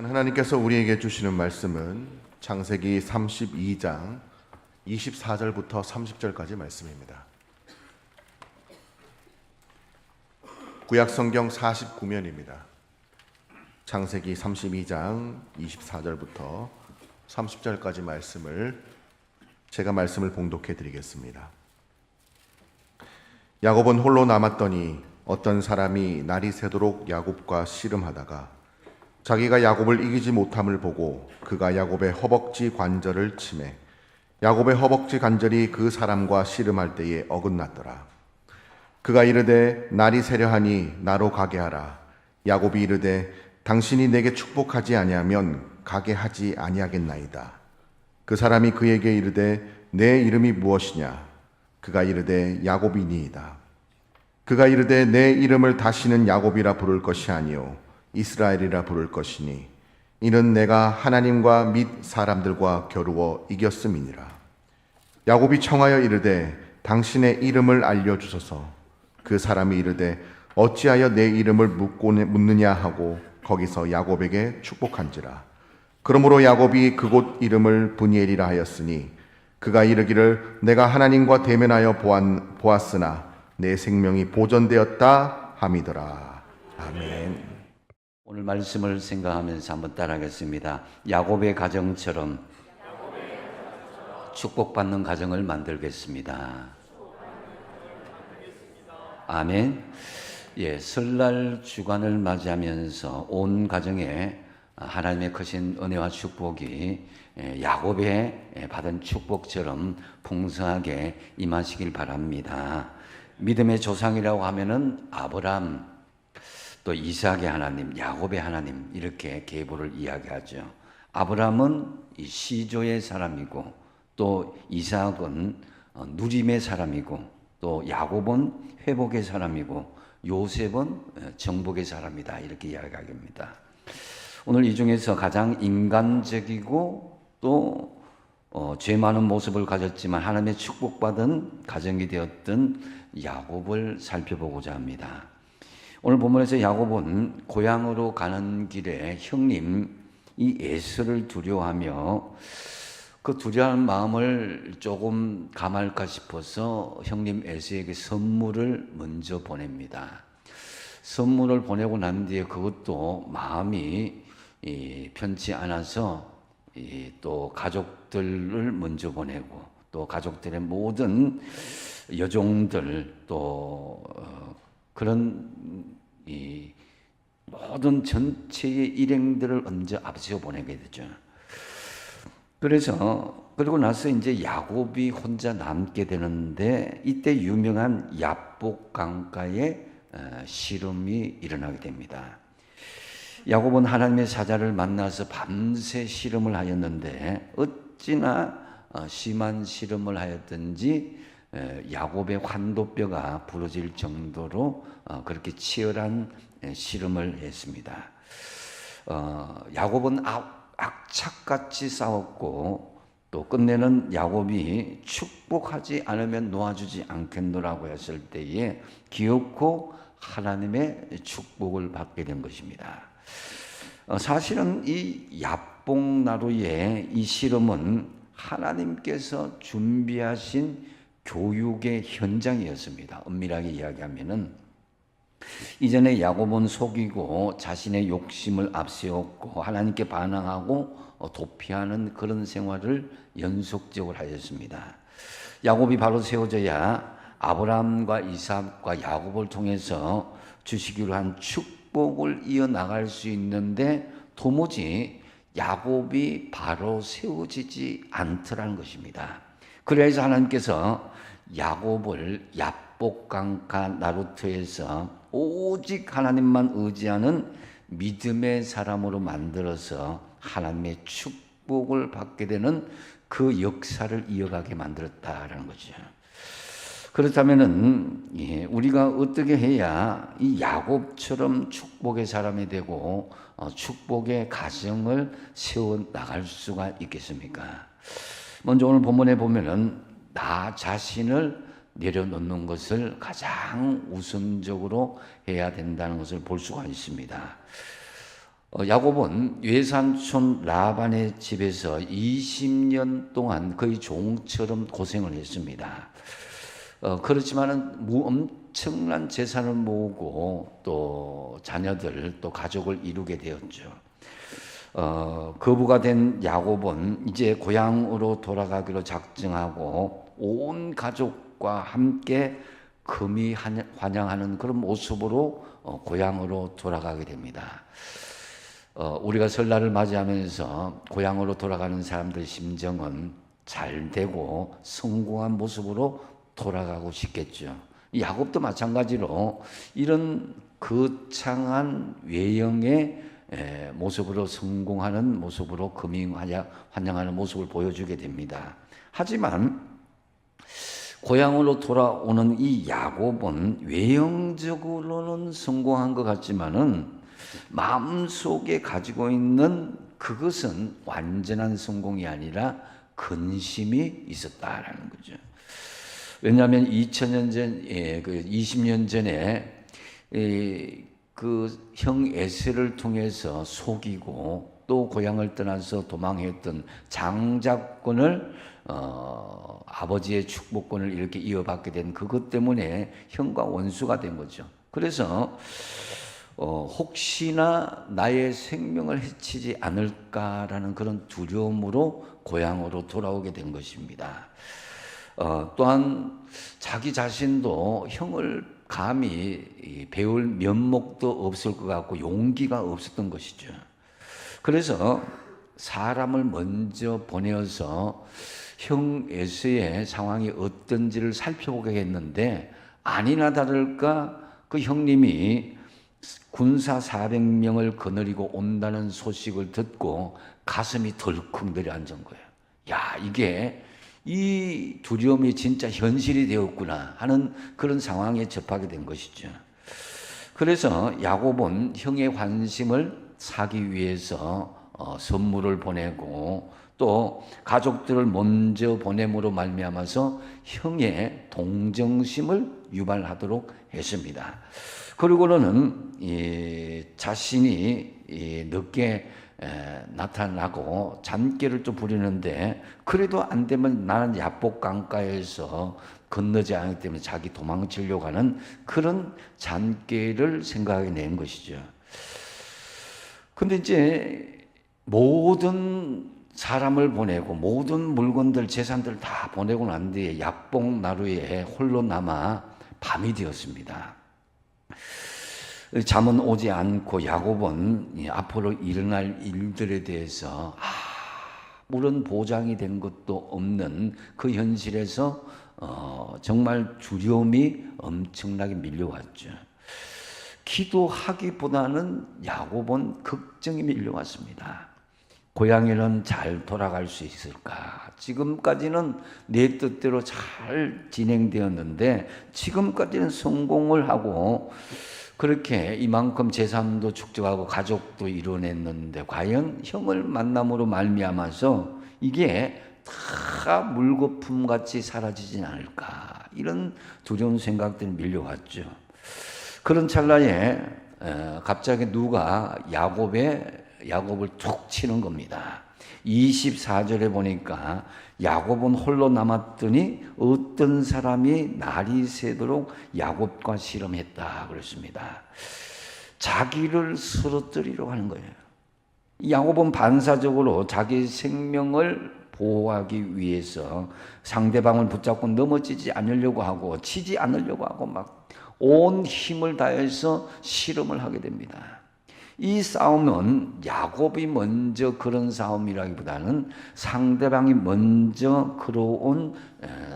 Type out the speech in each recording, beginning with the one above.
하나님께서 우리에게 주시는 말씀은 창세기 32장 24절부터 30절까지 말씀입니다. 구약성경 49면입니다. 창세기 32장 24절부터 30절까지 제가 말씀을 봉독해 드리겠습니다. 야곱은 홀로 남았더니 어떤 사람이 날이 새도록 야곱과 씨름하다가 자기가 야곱을 이기지 못함을 보고 그가 야곱의 허벅지 관절을 치매 야곱의 허벅지 관절이 그 사람과 씨름할 때에 어긋났더라. 그가 이르되 날이 새려하니 나로 가게 하라. 야곱이 이르되 당신이 내게 축복하지 아니하면 가게 하지 아니하겠나이다. 그 사람이 그에게 이르되 내 이름이 무엇이냐? 그가 이르되 야곱이니이다. 그가 이르되 내 이름을 다시는 야곱이라 부를 것이 아니요 이스라엘이라 부를 것이니 이는 내가 하나님과 및 사람들과 겨루어 이겼음이니라. 야곱이 청하여 이르되 당신의 이름을 알려주소서. 그 사람이 이르되 어찌하여 내 이름을 묻느냐 하고 거기서 야곱에게 축복한지라. 그러므로 야곱이 그곳 이름을 브니엘이라 하였으니 그가 이르기를 내가 하나님과 대면하여 보았으나 내 생명이 보존되었다 함이더라. 아멘. 오늘 말씀을 생각하면서 한번 따라하겠습니다. 야곱의 가정처럼 축복받는 가정을 만들겠습니다. 아멘. 설날 주간을 맞이하면서 온 가정에 하나님의 크신 은혜와 축복이 야곱의 받은 축복처럼 풍성하게 임하시길 바랍니다. 믿음의 조상이라고 하면은 아브라함, 또 이삭의 하나님, 야곱의 하나님 이렇게 계보를 이야기하죠. 아브라함은 이 시조의 사람이고 또 이삭은 누림의 사람이고 또 야곱은 회복의 사람이고 요셉은 정복의 사람이다 이렇게 이야기합니다. 오늘 이 중에서 가장 인간적이고 또 죄 많은 모습을 가졌지만 하나님의 축복받은 가정이 되었던 야곱을 살펴보고자 합니다. 오늘 본문에서 야곱은 고향으로 가는 길에 형님 이 에서를 두려워하며 그 두려워하는 마음을 조금 감할까 싶어서 형님 에서에게 선물을 먼저 보냅니다. 선물을 보내고 난 뒤에 그것도 마음이 편치 않아서 또 가족들을 먼저 보내고 또 가족들의 모든 여종들 또 그런 이 모든 전체의 일행들을 먼저 앞세워 보내게 되죠. 그리고 나서 이제 야곱이 혼자 남게 되는데 이때 유명한 야복 강가에 씨름이 일어나게 됩니다. 야곱은 하나님의 사자를 만나서 밤새 씨름을 하였는데 어찌나 심한 씨름을 하였든지 야곱의 환도뼈가 부러질 정도로 그렇게 치열한 씨름을 했습니다. 야곱은 악착같이 싸웠고 또 끝내는 야곱이 축복하지 않으면 놓아주지 않겠노라고 했을 때에 기어코 하나님의 축복을 받게 된 것입니다. 사실은 이 야복나루의 이 씨름은 하나님께서 준비하신 교육의 현장이었습니다. 엄밀하게 이야기하면은 이전에 야곱은 속이고 자신의 욕심을 앞세웠고 하나님께 반항하고 도피하는 그런 생활을 연속적으로 하였습니다. 야곱이 바로 세워져야 아브라함과 이삭과 야곱을 통해서 주시기로 한 축복을 이어나갈 수 있는데 도무지 야곱이 바로 세워지지 않더라는 것입니다. 그래서 하나님께서 야곱을 야복강가 나루터에서 오직 하나님만 의지하는 믿음의 사람으로 만들어서 하나님의 축복을 받게 되는 그 역사를 이어가게 만들었다라는 거죠. 그렇다면은 우리가 어떻게 해야 이 야곱처럼 축복의 사람이 되고 축복의 가정을 세워 나갈 수가 있겠습니까? 먼저 오늘 본문에 보면은 나 자신을 내려놓는 것을 가장 우선적으로 해야 된다는 것을 볼 수가 있습니다. 야곱은 외삼촌 라반의 집에서 20년 동안 거의 종처럼 고생을 했습니다. 그렇지만은 엄청난 재산을 모으고 또 자녀들 또 가족을 이루게 되었죠. 거부가 된 야곱은 이제 고향으로 돌아가기로 작정하고 온 가족과 함께 금이 환영하는 그런 모습으로 고향으로 돌아가게 됩니다. 우리가 설날을 맞이하면서 고향으로 돌아가는 사람들의 심정은 잘 되고 성공한 모습으로 돌아가고 싶겠죠. 야곱도 마찬가지로 이런 거창한 외형의 모습으로 성공하는 모습으로 금이 환영하는 모습을 보여주게 됩니다. 하지만 고향으로 돌아오는 이 야곱은 외형적으로는 성공한 것 같지만은 마음속에 가지고 있는 그것은 완전한 성공이 아니라 근심이 있었다라는 거죠. 왜냐하면 2000년 전, 20년 전에 그 형 에셀을 통해서 속이고 또 고향을 떠나서 도망했던 장자권을 아버지의 축복권을 이렇게 이어받게 된 그것 때문에 형과 원수가 된 거죠. 그래서 혹시나 나의 생명을 해치지 않을까라는 그런 두려움으로 고향으로 돌아오게 된 것입니다. 또한 자기 자신도 형을 감히 배울 면목도 없을 것 같고 용기가 없었던 것이죠. 그래서 사람을 먼저 보내어서 형 에서의 상황이 어떤지를 살펴보게 했는데 아니나 다를까 그 형님이 군사 400명을 거느리고 온다는 소식을 듣고 가슴이 덜컥 내려앉은 거예요. 야, 이게 이 두려움이 진짜 현실이 되었구나 하는 그런 상황에 접하게 된 것이죠. 그래서 야곱은 형의 관심을 사기 위해서 선물을 보내고 또 가족들을 먼저 보냄으로 말미암아서 형의 동정심을 유발하도록 했습니다. 그리고는 자신이 늦게 나타나고 잔꾀를 좀 부리는데 그래도 안 되면 나는 야복 강가에서 건너지 않기 때문에 자기 도망치려고 하는 그런 잔꾀를 생각해 낸 것이죠. 근데 이제 모든 사람을 보내고 모든 물건들 재산들 다 보내고 난 뒤에 야복 나루에 홀로 남아 밤이 되었습니다. 잠은 오지 않고 야곱은 앞으로 일어날 일들에 대해서 아무런 보장이 된 것도 없는 그 현실에서 정말 두려움이 엄청나게 밀려왔죠. 기도하기보다는 야곱은 걱정이 밀려왔습니다. 고향에는 잘 돌아갈 수 있을까? 지금까지는 내 뜻대로 잘 진행되었는데 지금까지는 성공을 하고 그렇게 이만큼 재산도 축적하고 가족도 이뤄냈는데 과연 형을 만남으로 말미암아서 이게 다 물거품같이 사라지진 않을까? 이런 두려운 생각들이 밀려왔죠. 그런 찰나에 갑자기 누가 야곱을 툭 치는 겁니다. 24절에 보니까 야곱은 홀로 남았더니 어떤 사람이 날이 새도록 야곱과 씨름했다 그랬습니다. 자기를 쓰러뜨리려고 하는 거예요. 야곱은 반사적으로 자기 생명을 보호하기 위해서 상대방을 붙잡고 넘어지지 않으려고 하고 치지 않으려고 하고 막 온 힘을 다해서 씨름을 하게 됩니다. 이 싸움은 야곱이 먼저 그런 싸움이라기보다는 상대방이 먼저 걸어온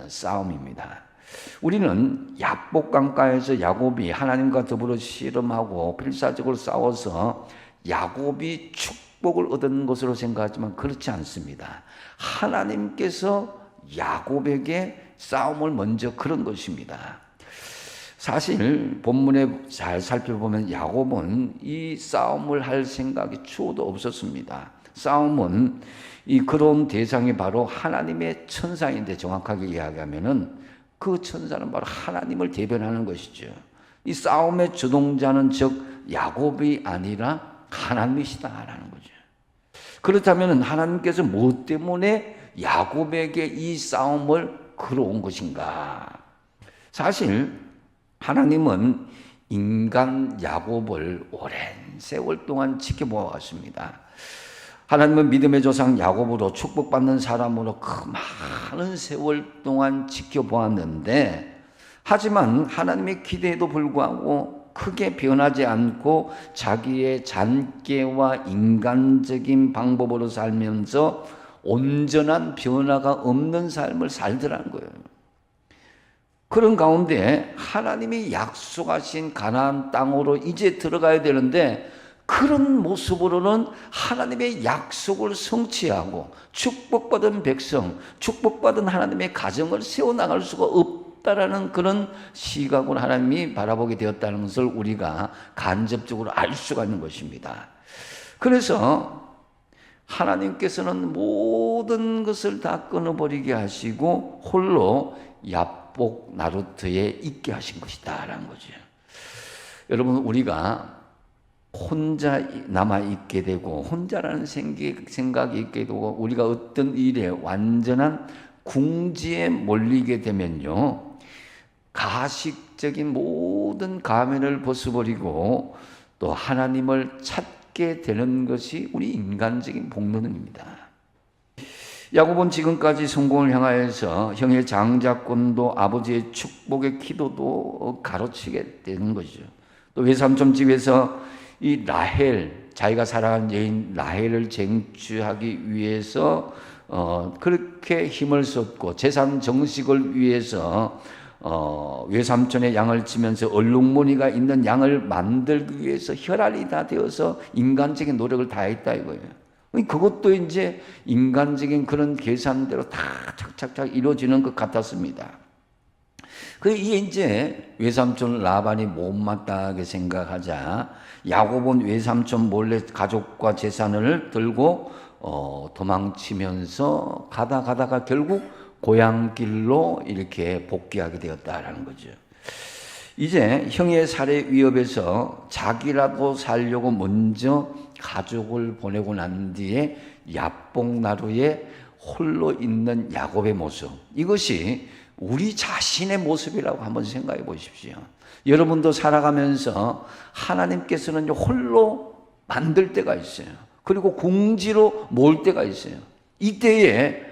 싸움입니다. 우리는 야복 강가에서 야곱이 하나님과 더불어 씨름하고 필사적으로 싸워서 야곱이 축복을 얻은 것으로 생각하지만 그렇지 않습니다. 하나님께서 야곱에게 싸움을 먼저 걸은 것입니다. 사실 본문에 잘 살펴보면 야곱은 이 싸움을 할 생각이 추호도 없었습니다. 싸움은 이 그런 대상이 바로 하나님의 천사인데 정확하게 이야기하면은 그 천사는 바로 하나님을 대변하는 것이죠. 이 싸움의 주동자는 즉 야곱이 아니라 하나님이시다라는 거죠. 그렇다면 하나님께서 무엇 때문에 야곱에게 이 싸움을 걸어온 것인가? 사실 하나님은 인간 야곱을 오랜 세월 동안 지켜보아 왔습니다. 하나님은 믿음의 조상 야곱으로 축복받는 사람으로 그 많은 세월 동안 지켜보았는데, 하지만 하나님의 기대에도 불구하고 크게 변하지 않고 자기의 잔꾀와 인간적인 방법으로 살면서 온전한 변화가 없는 삶을 살더라는 거예요. 그런 가운데 하나님이 약속하신 가나안 땅으로 이제 들어가야 되는데, 그런 모습으로는 하나님의 약속을 성취하고 축복받은 백성, 축복받은 하나님의 가정을 세워나갈 수가 없다라는 그런 시각으로 하나님이 바라보게 되었다는 것을 우리가 간접적으로 알 수가 있는 것입니다. 그래서 하나님께서는 모든 것을 다 끊어버리게 하시고 홀로 야복 나루터에 있게 하신 것이다라는 거죠. 여러분, 우리가 혼자 남아있게 되고 혼자라는 생각이 있게 되고 우리가 어떤 일에 완전한 궁지에 몰리게 되면요, 가식적인 모든 가면을 벗어버리고 또 하나님을 찾게 되는 것이 우리 인간적인 본능입니다. 야곱은 지금까지 성공을 향하여서 형의 장자권도 아버지의 축복의 기도도 가로치게 되는 것이죠. 또 외삼촌 집에서 이 라헬, 자기가 사랑한 여인 라헬을 쟁취하기 위해서 그렇게 힘을 쏟고 재산 정식을 위해서 외삼촌의 양을 치면서 얼룩무늬가 있는 양을 만들기 위해서 혈안이 다 되어서 인간적인 노력을 다했다 이거예요. 그것도 이제 인간적인 그런 계산대로 다 착착착 이루어지는 것 같았습니다. 이게 이제 외삼촌 라반이 못마땅하게 생각하자 야곱은 외삼촌 몰래 가족과 재산을 들고 도망치면서 가다가 결국 고향길로 이렇게 복귀하게 되었다라는 거죠. 이제 형의 살해 위협에서 자기라도 살려고 먼저 가족을 보내고 난 뒤에 야복나루에 홀로 있는 야곱의 모습, 이것이 우리 자신의 모습이라고 한번 생각해 보십시오. 여러분도 살아가면서 하나님께서는 홀로 만들 때가 있어요. 그리고 궁지로 모을 때가 있어요. 이때에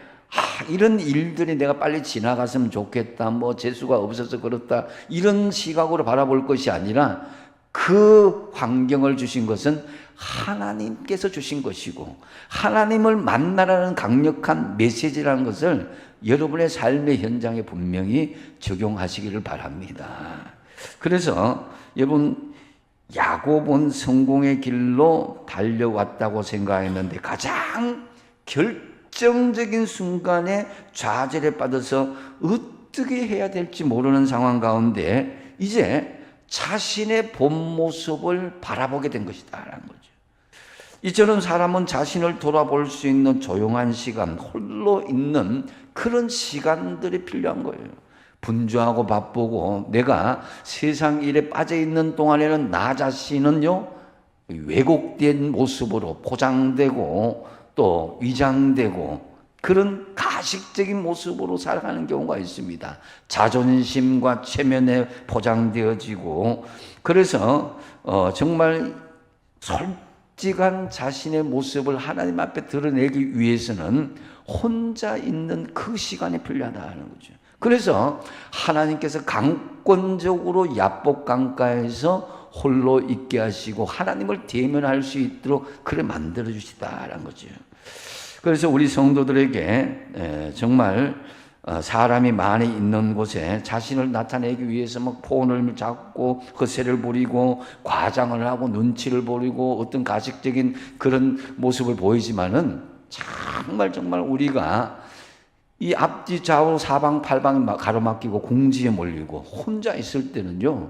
이런 일들이 내가 빨리 지나갔으면 좋겠다, 재수가 없어서 그렇다, 이런 시각으로 바라볼 것이 아니라 그 환경을 주신 것은 하나님께서 주신 것이고 하나님을 만나라는 강력한 메시지라는 것을 여러분의 삶의 현장에 분명히 적용하시기를 바랍니다. 그래서 여러분, 야곱은 성공의 길로 달려왔다고 생각했는데 가장 결정적인 순간에 좌절에 빠져서 어떻게 해야 될지 모르는 상황 가운데 이제 자신의 본 모습을 바라보게 된 것이다라는 거죠. 이처럼 사람은 자신을 돌아볼 수 있는 조용한 시간, 홀로 있는 그런 시간들이 필요한 거예요. 분주하고 바쁘고 내가 세상 일에 빠져 있는 동안에는 나 자신은요, 왜곡된 모습으로 포장되고 또 위장되고 그런 가식적인 모습으로 살아가는 경우가 있습니다. 자존심과 체면에 포장되어지고, 그래서 정말 솔직한 자신의 모습을 하나님 앞에 드러내기 위해서는 혼자 있는 그 시간이 필요하다는 거죠. 그래서 하나님께서 강권적으로 야복 강가에서 홀로 있게 하시고 하나님을 대면할 수 있도록 그래 만들어 주시다라는 거죠. 그래서 우리 성도들에게 정말 사람이 많이 있는 곳에 자신을 나타내기 위해서 막 폰을 잡고 허세를 부리고 과장을 하고 눈치를 보이고 어떤 가식적인 그런 모습을 보이지만은 정말 우리가 이 앞뒤 좌우 사방 팔방에 가로막히고 궁지에 몰리고 혼자 있을 때는요,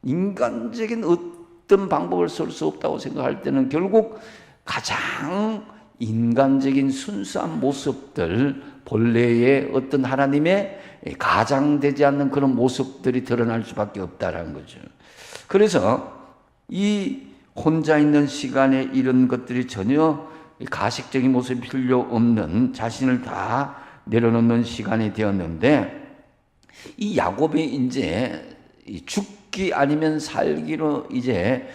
인간적인 어떤 방법을 쓸 수 없다고 생각할 때는 결국 가장 인간적인 순수한 모습들, 본래의 어떤 하나님의 가장되지 않는 그런 모습들이 드러날 수밖에 없다라는 거죠. 그래서 이 혼자 있는 시간에 이런 것들이 전혀 가식적인 모습이 필요 없는 자신을 다 내려놓는 시간이 되었는데, 이 야곱이 이제 죽기 아니면 살기로 이제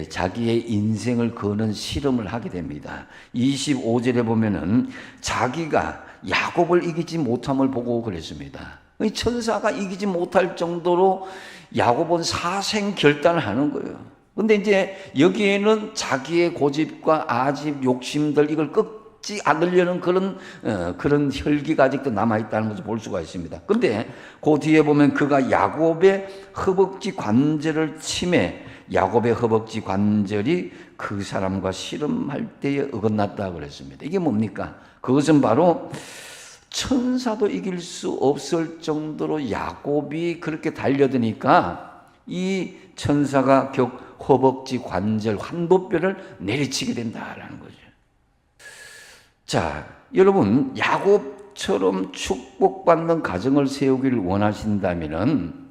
자기의 인생을 거는 실험을 하게 됩니다. 25절에 보면은 자기가 야곱을 이기지 못함을 보고 그랬습니다. 천사가 이기지 못할 정도로 야곱은 사생결단을 하는 거예요. 근데 이제 여기에는 자기의 고집과 아집, 욕심들, 이걸 꺾지 않으려는 그런 혈기가 아직도 남아있다는 것을 볼 수가 있습니다. 근데 그 뒤에 보면 그가 야곱의 허벅지 관절을 치매, 야곱의 허벅지 관절이 그 사람과 씨름할 때에 어긋났다 그랬습니다. 이게 뭡니까? 그것은 바로 천사도 이길 수 없을 정도로 야곱이 그렇게 달려드니까 이 천사가 허벅지 관절 환도뼈를 내리치게 된다라는 거죠. 자, 여러분, 야곱처럼 축복받는 가정을 세우기를 원하신다면은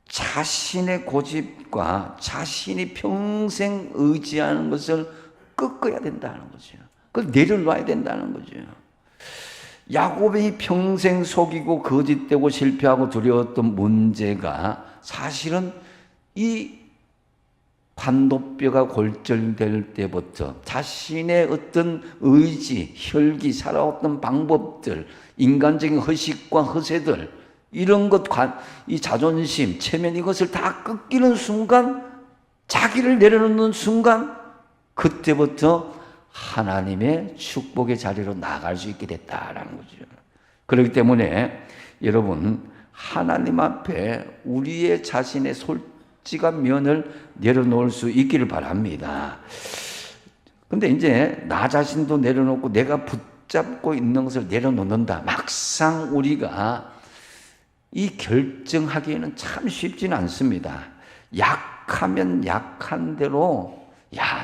자신의 고집과 자신이 평생 의지하는 것을 꺾어야 된다는 거죠. 그걸 내려놔야 된다는 거죠. 야곱이 평생 속이고 거짓되고 실패하고 두려웠던 문제가 사실은 이 관도뼈가 골절될 때부터 자신의 어떤 의지, 혈기, 살아왔던 방법들, 인간적인 허식과 허세들, 이런 것, 이 자존심, 체면, 이것을 다 꺾이는 순간, 자기를 내려놓는 순간, 그때부터 하나님의 축복의 자리로 나갈 수 있게 됐다라는 거죠. 그렇기 때문에 여러분, 하나님 앞에 우리의 자신의 솔직한 면을 내려놓을 수 있기를 바랍니다. 근데 이제 나 자신도 내려놓고 내가 붙잡고 있는 것을 내려놓는다. 막상 우리가 이 결정하기에는 참 쉽지는 않습니다. 약하면 약한 대로,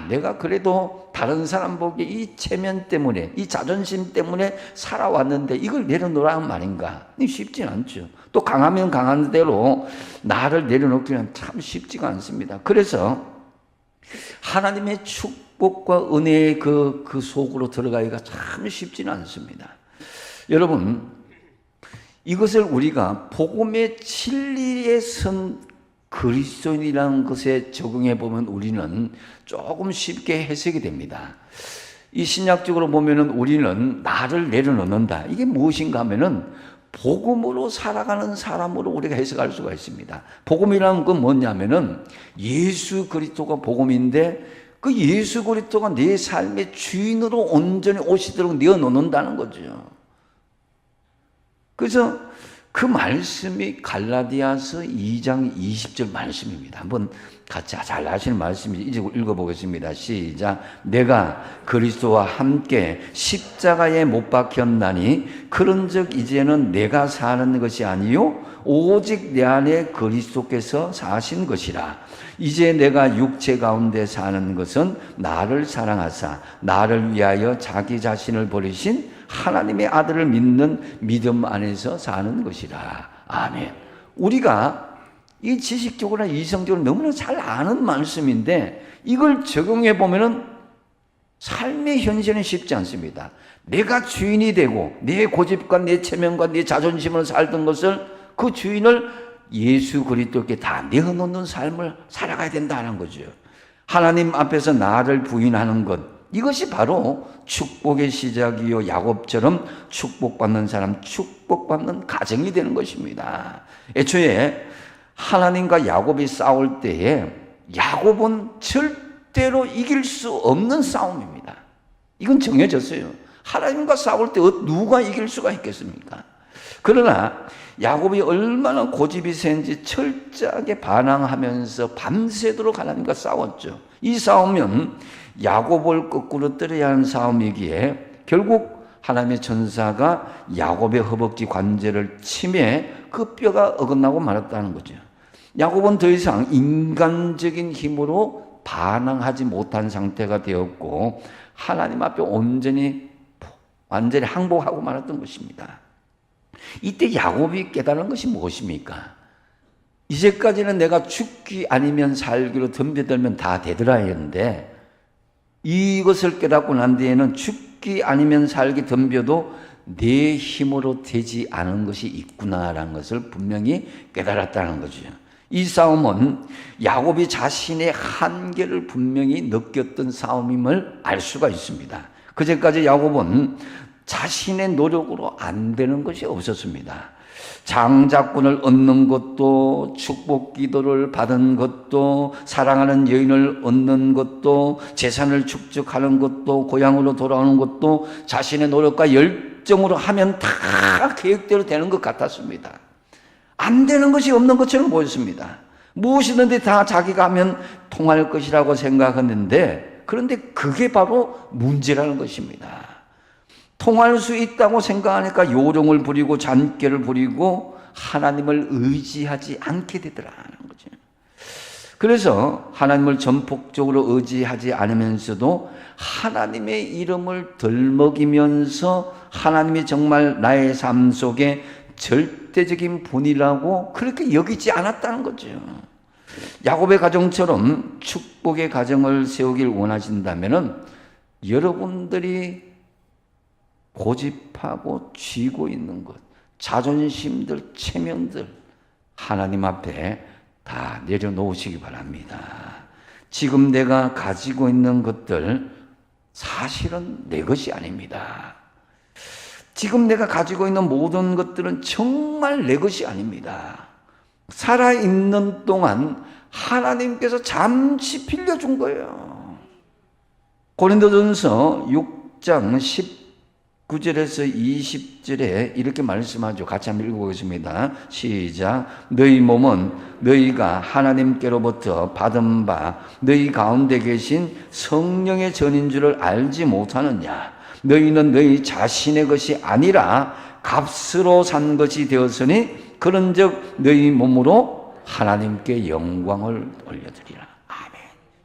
내가 그래도 다른 사람 보기에 이 체면 때문에, 이 자존심 때문에 살아왔는데 이걸 내려놓으라는 말인가? 쉽지 않죠. 또 강하면 강한 대로 나를 내려놓기는 참 쉽지가 않습니다. 그래서 하나님의 축복과 은혜의 그 속으로 들어가기가 참 쉽지는 않습니다. 여러분, 이것을 우리가 복음의 진리에 선 그리스도인이라는 것에 적용해 보면 우리는 조금 쉽게 해석이 됩니다. 이 신약적으로 보면은 우리는 나를 내려놓는다. 이게 무엇인가 하면은 복음으로 살아가는 사람으로 우리가 해석할 수가 있습니다. 복음이라는 건 뭐냐면은 예수 그리스도가 복음인데 그 예수 그리스도가 내 삶의 주인으로 온전히 오시도록 내어놓는다는 거죠. 그래서 그 말씀이 갈라디아서 2장 20절 말씀입니다. 한번 같이 잘 아시는 말씀이죠. 이제 읽어보겠습니다. 시작. 내가 그리스도와 함께 십자가에 못 박혔나니 그런즉 이제는 내가 사는 것이 아니요 오직 내 안에 그리스도께서 사신 것이라. 이제 내가 육체 가운데 사는 것은 나를 사랑하사 나를 위하여 자기 자신을 버리신 하나님의 아들을 믿는 믿음 안에서 사는 것이라. 아멘. 우리가 이 지식적으로나 이성적으로 너무나 잘 아는 말씀인데 이걸 적용해 보면은 삶의 현실은 쉽지 않습니다. 내가 주인이 되고 내 고집과 내 체면과 내 자존심을 살던 것을 그 주인을 예수 그리스도께 다 내어놓는 삶을 살아가야 된다는 거죠. 하나님 앞에서 나를 부인하는 것, 이것이 바로 축복의 시작이요 야곱처럼 축복받는 사람, 축복받는 가정이 되는 것입니다. 애초에 하나님과 야곱이 싸울 때에 야곱은 절대로 이길 수 없는 싸움입니다. 이건 정해졌어요. 하나님과 싸울 때 누가 이길 수가 있겠습니까? 그러나 야곱이 얼마나 고집이 센지 철저하게 반항하면서 밤새도록 하나님과 싸웠죠. 이 싸움은 야곱을 거꾸로 떨어야 하는 싸움이기에 결국 하나님의 천사가 야곱의 허벅지 관절을 치매 그 뼈가 어긋나고 말았다는 거죠. 야곱은 더 이상 인간적인 힘으로 반항하지 못한 상태가 되었고 하나님 앞에 완전히 항복하고 말았던 것입니다. 이때 야곱이 깨달은 것이 무엇입니까? 이제까지는 내가 죽기 아니면 살기로 덤벼들면 다 되더라 했는데 이것을 깨닫고 난 뒤에는 죽기 아니면 살기 덤벼도 내 힘으로 되지 않은 것이 있구나라는 것을 분명히 깨달았다는 거죠. 이 싸움은 야곱이 자신의 한계를 분명히 느꼈던 싸움임을 알 수가 있습니다. 그제까지 야곱은 자신의 노력으로 안 되는 것이 없었습니다. 장자권을 얻는 것도, 축복 기도를 받은 것도, 사랑하는 여인을 얻는 것도, 재산을 축적하는 것도, 고향으로 돌아오는 것도 자신의 노력과 열정으로 하면 다 계획대로 되는 것 같았습니다. 안 되는 것이 없는 것처럼 보였습니다. 무엇이든지 다 자기가 하면 통할 것이라고 생각했는데, 그런데 그게 바로 문제라는 것입니다. 통할 수 있다고 생각하니까 요령을 부리고 잔꾀를 부리고 하나님을 의지하지 않게 되더라는 거죠. 그래서 하나님을 전폭적으로 의지하지 않으면서도 하나님의 이름을 덜먹이면서 하나님이 정말 나의 삶 속에 절대적인 분이라고 그렇게 여기지 않았다는 거죠. 야곱의 가정처럼 축복의 가정을 세우길 원하신다면 여러분들이 고집하고 쥐고 있는 것, 자존심들, 체면들 하나님 앞에 다 내려놓으시기 바랍니다. 지금 내가 가지고 있는 것들 사실은 내 것이 아닙니다. 지금 내가 가지고 있는 모든 것들은 정말 내 것이 아닙니다. 살아있는 동안 하나님께서 잠시 빌려준 거예요. 고린도전서 6장 19절에서 20절에 이렇게 말씀하죠. 같이 한번 읽어보겠습니다. 시작. 너희 몸은 너희가 하나님께로부터 받은 바 너희 가운데 계신 성령의 전인 줄을 알지 못하느냐. 너희는 너희 자신의 것이 아니라 값으로 산 것이 되었으니 그런즉 너희 몸으로 하나님께 영광을 올려드리라. 아멘.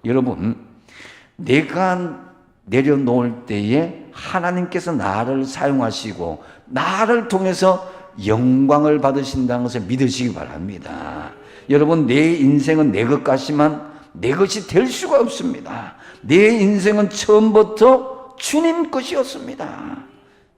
여러분, 내가 내려놓을 때에 하나님께서 나를 사용하시고 나를 통해서 영광을 받으신다는 것을 믿으시기 바랍니다. 여러분, 내 인생은 내 것 같지만 내 것이 될 수가 없습니다. 내 인생은 처음부터 주님 것이었습니다.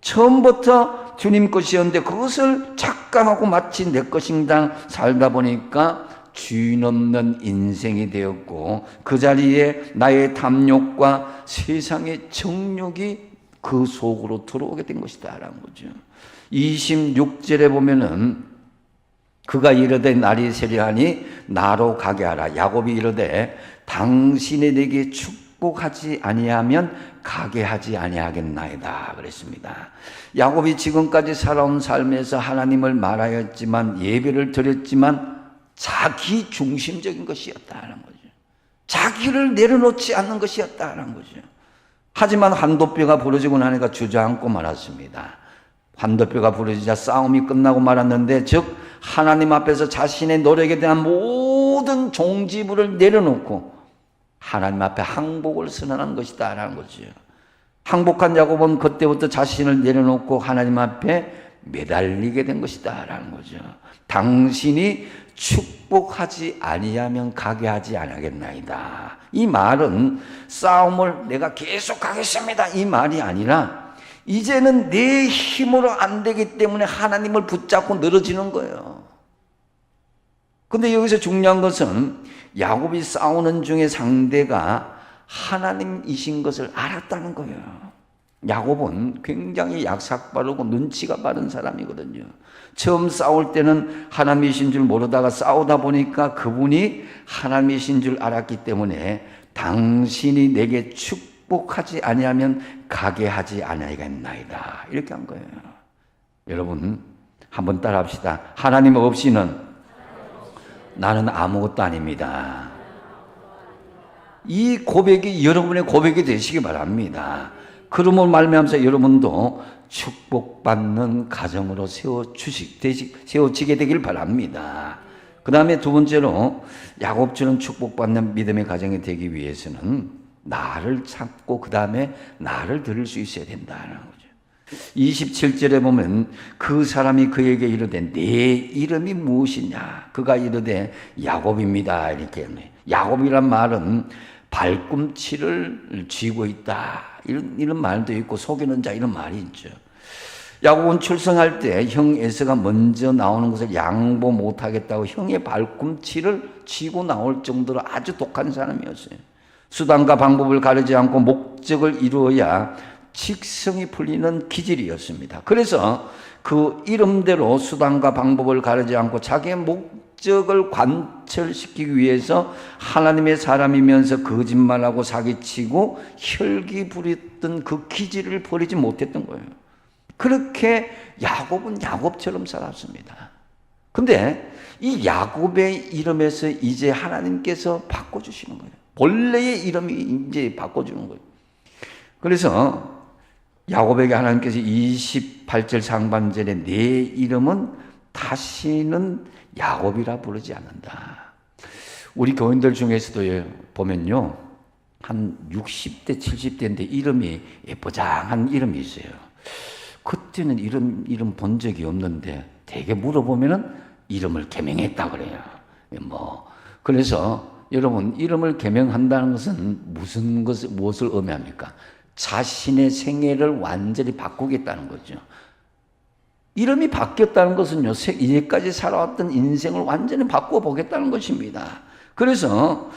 처음부터 주님 것이었는데 그것을 착각하고 마치 내 것인가 살다 보니까 주인 없는 인생이 되었고 그 자리에 나의 탐욕과 세상의 정욕이 그 속으로 들어오게 된 것이다 라는 거죠. 26절에 보면은 그가 이르되 날이 세려하니 나로 가게 하라. 야곱이 이르되 당신이 내게 축복하지 아니하면 가게 하지 아니하겠나이다 그랬습니다. 야곱이 지금까지 살아온 삶에서 하나님을 말하였지만 예배를 드렸지만 자기 중심적인 것이었다는 거죠. 자기를 내려놓지 않는 것이었다는 거죠. 하지만 한도뼈가 부러지고 나니까 주저앉고 말았습니다. 한도뼈가 부러지자 싸움이 끝나고 말았는데 즉 하나님 앞에서 자신의 노력에 대한 모든 종지부를 내려놓고 하나님 앞에 항복을 선언한 것이다 라는 거죠. 항복한 야곱은 그때부터 자신을 내려놓고 하나님 앞에 매달리게 된 것이다 라는 거죠. 당신이 축복하지 아니하면 가게 하지 아니하겠나이다. 이 말은 싸움을 내가 계속하겠습니다 이 말이 아니라 이제는 내 힘으로 안 되기 때문에 하나님을 붙잡고 늘어지는 거예요. 근데 여기서 중요한 것은 야곱이 싸우는 중에 상대가 하나님이신 것을 알았다는 거예요. 야곱은 굉장히 약삭빠르고 눈치가 빠른 사람이거든요. 처음 싸울 때는 하나님이신 줄 모르다가 싸우다 보니까 그분이 하나님이신 줄 알았기 때문에 당신이 내게 축복하지 아니하면 가게 하지 아니하겠나이다 이렇게 한 거예요. 여러분 한번 따라합시다. 하나님 없이는 나는 아무것도 아닙니다. 이 고백이 여러분의 고백이 되시기 바랍니다. 그러므로 말미암아서 여러분도 축복받는 가정으로 세워지게 되길 바랍니다. 그 다음에 두 번째로 야곱처럼 축복받는 믿음의 가정이 되기 위해서는 나를 찾고 그 다음에 나를 들을 수 있어야 된다는 거죠. 27절에 보면 그 사람이 그에게 이르되 내 이름이 무엇이냐? 그가 이르되 야곱입니다. 이렇게 했네. 야곱이란 말은 발꿈치를 쥐고 있다. 이런 말도 있고 속이는 자 이런 말이 있죠. 야곱은 출생할 때 형 에서가 먼저 나오는 것을 양보 못하겠다고 형의 발꿈치를 쥐고 나올 정도로 아주 독한 사람이었어요. 수단과 방법을 가리지 않고 목적을 이루어야 직성이 풀리는 기질이었습니다. 그래서 그 이름대로 수단과 방법을 가리지 않고 자기의 목적을 관철시키기 위해서 하나님의 사람이면서 거짓말하고 사기치고 혈기 부렸던 그 기질을 버리지 못했던 거예요. 그렇게 야곱은 야곱처럼 살았습니다. 근데 이 야곱의 이름에서 이제 하나님께서 바꿔주시는 거예요. 본래의 이름이 이제 바꿔주는 거예요. 그래서 야곱에게 하나님께서 28절 상반절에 내 이름은 다시는 야곱이라 부르지 않는다. 우리 교인들 중에서도 보면요, 한 60대, 70대인데 이름이 예쁘장한 이름이 있어요. 그때는 이름 본 적이 없는데 되게 물어보면은 이름을 개명했다 그래요. 그래서 여러분, 이름을 개명한다는 것은 무엇을 의미합니까? 자신의 생애를 완전히 바꾸겠다는 거죠. 이름이 바뀌었다는 것은요, 이제까지 살아왔던 인생을 완전히 바꿔보겠다는 것입니다. 그래서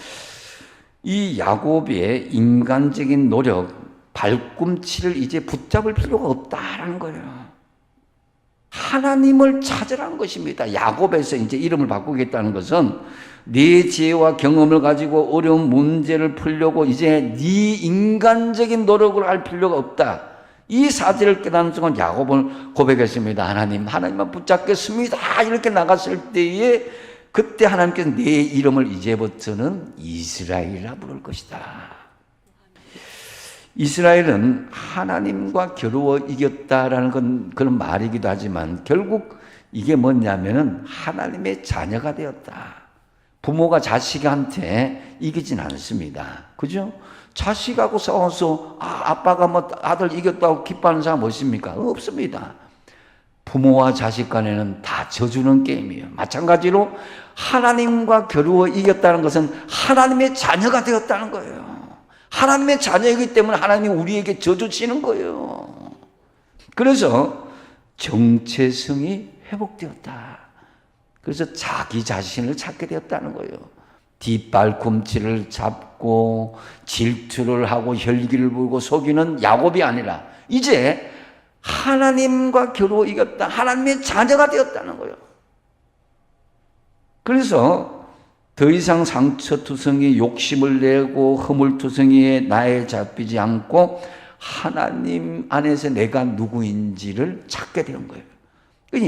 이 야곱의 인간적인 노력, 발꿈치를 이제 붙잡을 필요가 없다라는 거예요. 하나님을 찾으라는 것입니다. 야곱에서 이제 이름을 바꾸겠다는 것은 네 지혜와 경험을 가지고 어려운 문제를 풀려고 이제 네 인간적인 노력을 할 필요가 없다. 이 사실을 깨닫는 순간 야곱을 고백했습니다. 하나님만 붙잡겠습니다. 이렇게 나갔을 때에 그때 하나님께서 내 이름을 이제부터는 이스라엘이라 부를 것이다. 이스라엘은 하나님과 겨루어 이겼다라는 그런 말이기도 하지만 결국 이게 뭐냐면은 하나님의 자녀가 되었다. 부모가 자식한테 이기진 않습니다. 그죠? 자식하고 싸워서 아빠가 아들 이겼다고 기뻐하는 사람 없습니까? 없습니다. 부모와 자식 간에는 다 져주는 게임이에요. 마찬가지로 하나님과 겨루어 이겼다는 것은 하나님의 자녀가 되었다는 거예요. 하나님의 자녀이기 때문에 하나님이 우리에게 져주시는 거예요. 그래서 정체성이 회복되었다. 그래서 자기 자신을 찾게 되었다는 거예요. 뒷발꿈치를 잡고 질투를 하고 혈기를 부리고 속이는 야곱이 아니라 이제 하나님과 겨루어 이겼다. 하나님의 자녀가 되었다는 거예요. 그래서 더 이상 상처투성이 욕심을 내고 허물투성이에 나에 잡히지 않고 하나님 안에서 내가 누구인지를 찾게 되는 거예요.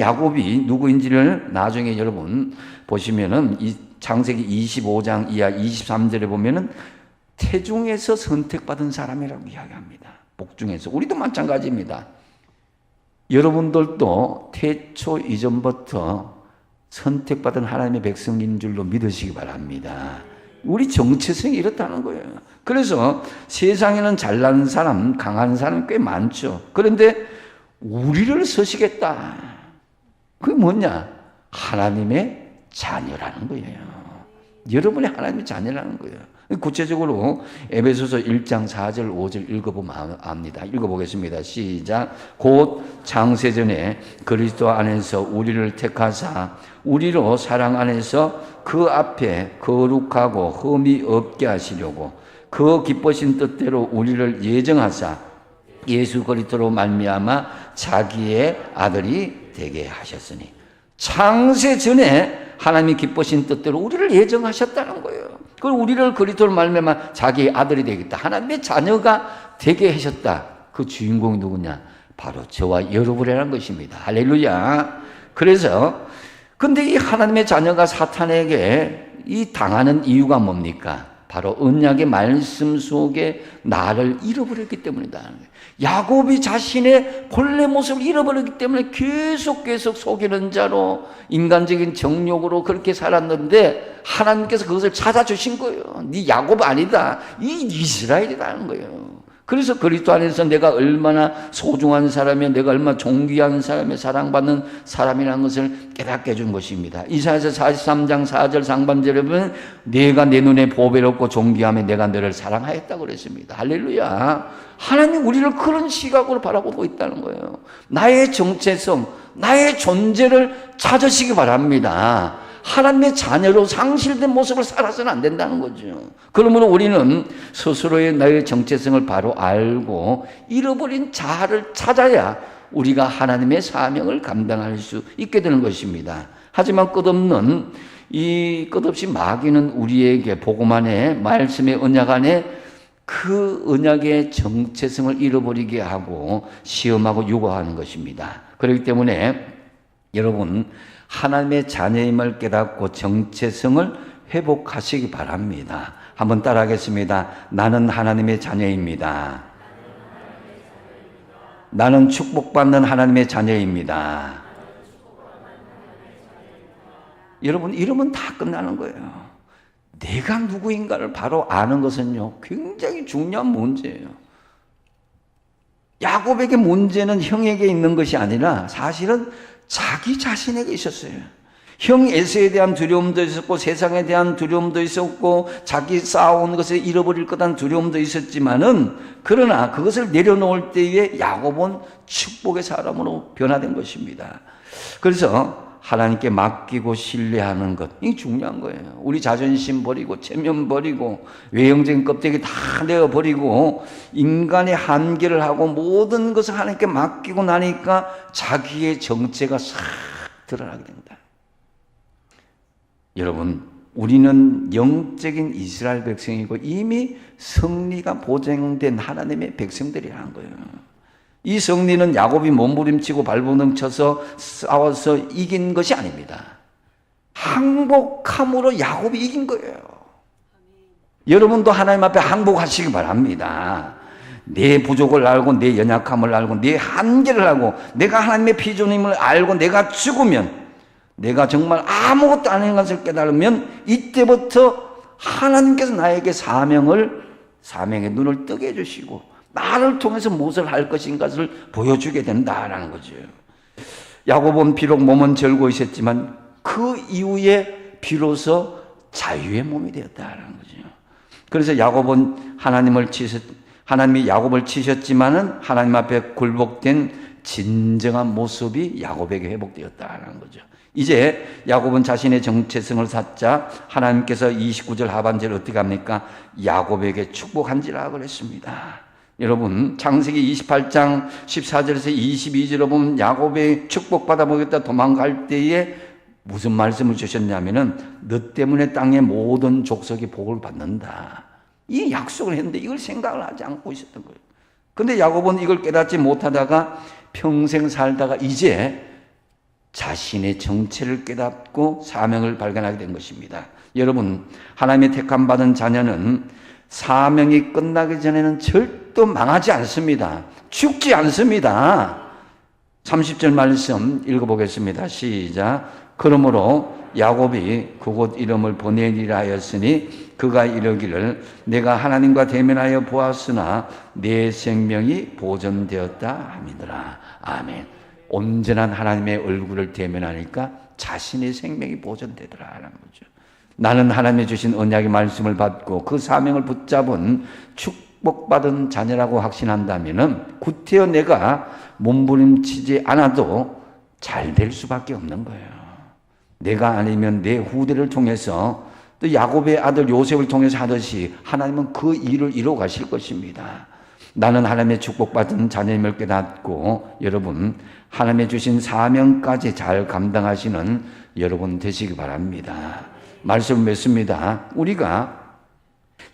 야곱이 누구인지를 나중에 여러분 보시면은 이 창세기 25장 이하 23절에 보면은 태중에서 선택받은 사람이라고 이야기합니다. 복중에서. 우리도 마찬가지입니다. 여러분들도 태초 이전부터 선택받은 하나님의 백성인 줄로 믿으시기 바랍니다. 우리 정체성이 이렇다는 거예요. 그래서 세상에는 잘난 사람, 강한 사람 꽤 많죠. 그런데 우리를 서시겠다. 그게 뭐냐? 하나님의 자녀라는 거예요. 여러분이 하나님의 자녀라는 거예요. 구체적으로 에베소서 1장 4절 5절 읽어보면 압니다. 읽어보겠습니다. 시작. 곧 창세전에 그리스도 안에서 우리를 택하사 우리로 사랑 안에서 그 앞에 거룩하고 흠이 없게 하시려고 그 기쁘신 뜻대로 우리를 예정하사 예수 그리스도로 말미암아 자기의 아들이 되게 하셨으니 창세전에 하나님이 기쁘신 뜻대로 우리를 예정하셨다는 거예요. 그리고 우리를 그리스도로 말미암아 자기의 아들이 되겠다. 하나님의 자녀가 되게 하셨다. 그 주인공이 누구냐? 바로 저와 여러분이라는 것입니다. 할렐루야. 그래서 근데 이 하나님의 자녀가 사탄에게 이 당하는 이유가 뭡니까? 바로 언약의 말씀 속에 나를 잃어버렸기 때문이다. 야곱이 자신의 본래 모습을 잃어버렸기 때문에 계속 속이는 자로 인간적인 정욕으로 그렇게 살았는데 하나님께서 그것을 찾아주신 거예요. 네 야곱 아니다. 이 이스라엘이라는 거예요. 그래서 그리스도 안에서 내가 얼마나 소중한 사람이며 내가 얼마나 존귀한 사람이며 사랑받는 사람이라는 것을 깨닫게 해준 것입니다. 이사야서 43장 4절 상반절에 보면 내가 내 눈에 보배롭고 존귀하며 내가 너를 사랑하였다고 그랬습니다. 할렐루야. 하나님 우리를 그런 시각으로 바라보고 있다는 거예요. 나의 정체성, 나의 존재를 찾으시기 바랍니다. 하나님의 자녀로 상실된 모습을 살아서는 안 된다는 거죠. 그러므로 우리는 스스로의 나의 정체성을 바로 알고 잃어버린 자아를 찾아야 우리가 하나님의 사명을 감당할 수 있게 되는 것입니다. 하지만 끝없이 마귀는 우리에게 복음 안에 말씀의 언약 안에 그 언약의 정체성을 잃어버리게 하고 시험하고 유혹하는 것입니다. 그렇기 때문에 여러분 하나님의 자녀임을 깨닫고 정체성을 회복하시기 바랍니다. 한번 따라하겠습니다. 나는 하나님의 자녀입니다. 나는 축복받는 하나님의 자녀입니다. 여러분 이러면 다 끝나는 거예요. 내가 누구인가를 바로 아는 것은요 굉장히 중요한 문제예요. 야곱에게 문제는 형에게 있는 것이 아니라 사실은 자기 자신에게 있었어요. 형 에서에 대한 두려움도 있었고 세상에 대한 두려움도 있었고 자기 쌓아온 것을 잃어버릴 거라는 두려움도 있었지만은 그러나 그것을 내려놓을 때에 야곱은 축복의 사람으로 변화된 것입니다. 그래서 하나님께 맡기고 신뢰하는 것, 이게 중요한 거예요. 우리 자존심 버리고 체면 버리고 외형적인 껍데기 다 내어버리고 인간의 한계를 하고 모든 것을 하나님께 맡기고 나니까 자기의 정체가 싹 드러나게 된다. 여러분 우리는 영적인 이스라엘 백성이고 이미 승리가 보장된 하나님의 백성들이라는 거예요. 이 승리는 야곱이 몸부림치고 발버둥쳐서 싸워서 이긴 것이 아닙니다. 항복함으로 야곱이 이긴 거예요. 여러분도 하나님 앞에 항복하시기 바랍니다. 내 부족을 알고 내 연약함을 알고 내 한계를 알고 내가 하나님의 피조님을 알고 내가 죽으면 내가 정말 아무것도 아닌 것을 깨달으면 이때부터 하나님께서 나에게 사명의 눈을 뜨게 해주시고 나를 통해서 무엇을 할 것인가를 보여주게 된다라는 거죠. 야곱은 비록 몸은 절고 있었지만 그 이후에 비로소 자유의 몸이 되었다라는 거죠. 그래서 야곱은 하나님이 야곱을 치셨지만은 하나님 앞에 굴복된 진정한 모습이 야곱에게 회복되었다라는 거죠. 이제 야곱은 자신의 정체성을 찾자 하나님께서 29절 하반절 어떻게 합니까? 야곱에게 축복한지라 그랬습니다. 여러분 창세기 28장 14절에서 22절에 보면 야곱의 축복받아 보겠다 도망갈 때에 무슨 말씀을 주셨냐면은 너 때문에 땅의 모든 족속이 복을 받는다. 이 약속을 했는데 이걸 생각을 하지 않고 있었던 거예요. 근데 야곱은 이걸 깨닫지 못하다가 평생 살다가 이제 자신의 정체를 깨닫고 사명을 발견하게 된 것입니다. 여러분 하나님의 택함 받은 자녀는 사명이 끝나기 전에는 절대 망하지 않습니다. 죽지 않습니다. 30절 말씀 읽어보겠습니다. 시작. 그러므로 야곱이 그곳 이름을 보내리라 하였으니 그가 이르기를 내가 하나님과 대면하여 보았으나 내 생명이 보존되었다 함이더라. 아멘. 온전한 하나님의 얼굴을 대면하니까 자신의 생명이 보존되더라라는 거죠. 나는 하나님의 주신 언약의 말씀을 받고 그 사명을 붙잡은 축복받은 자녀라고 확신한다면은 구태여 내가 몸부림치지 않아도 잘 될 수밖에 없는 거예요. 내가 아니면 내 후대를 통해서 또 야곱의 아들 요셉을 통해서 하듯이 하나님은 그 일을 이루어 가실 것입니다. 나는 하나님의 축복받은 자녀임을 깨닫고 여러분 하나님의 주신 사명까지 잘 감당하시는 여러분 되시기 바랍니다. 말씀을 맺습니다. 우리가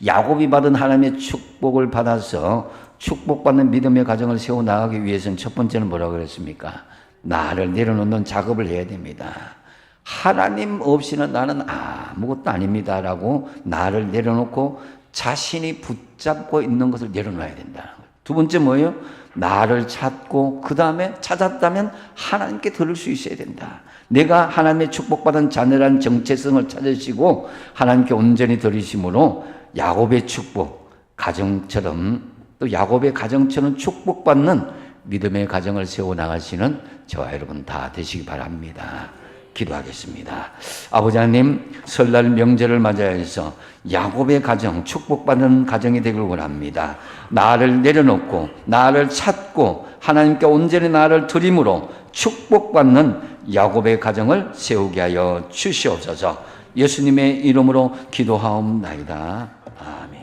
야곱이 받은 하나님의 축복을 받아서 축복받는 믿음의 가정을 세워나가기 위해서는 첫 번째는 뭐라고 그랬습니까? 나를 내려놓는 작업을 해야 됩니다. 하나님 없이는 나는 아무것도 아닙니다라고 나를 내려놓고 자신이 붙잡고 있는 것을 내려놔야 된다. 두 번째 뭐예요? 나를 찾고 그 다음에 찾았다면 하나님께 들을 수 있어야 된다. 내가 하나님의 축복받은 자녀라는 정체성을 찾으시고 하나님께 온전히 들으심으로 야곱의 축복, 가정처럼 또 야곱의 가정처럼 축복받는 믿음의 가정을 세워 나가시는 저와 여러분 다 되시기 바랍니다. 기도하겠습니다. 아버지 하나님, 설날 명절을 맞이해서 야곱의 가정, 축복받는 가정이 되길 원합니다. 나를 내려놓고 나를 찾고 하나님께 온전히 나를 드림으로 축복받는 야곱의 가정을 세우게 하여 주시옵소서. 예수님의 이름으로 기도하옵나이다. 아멘.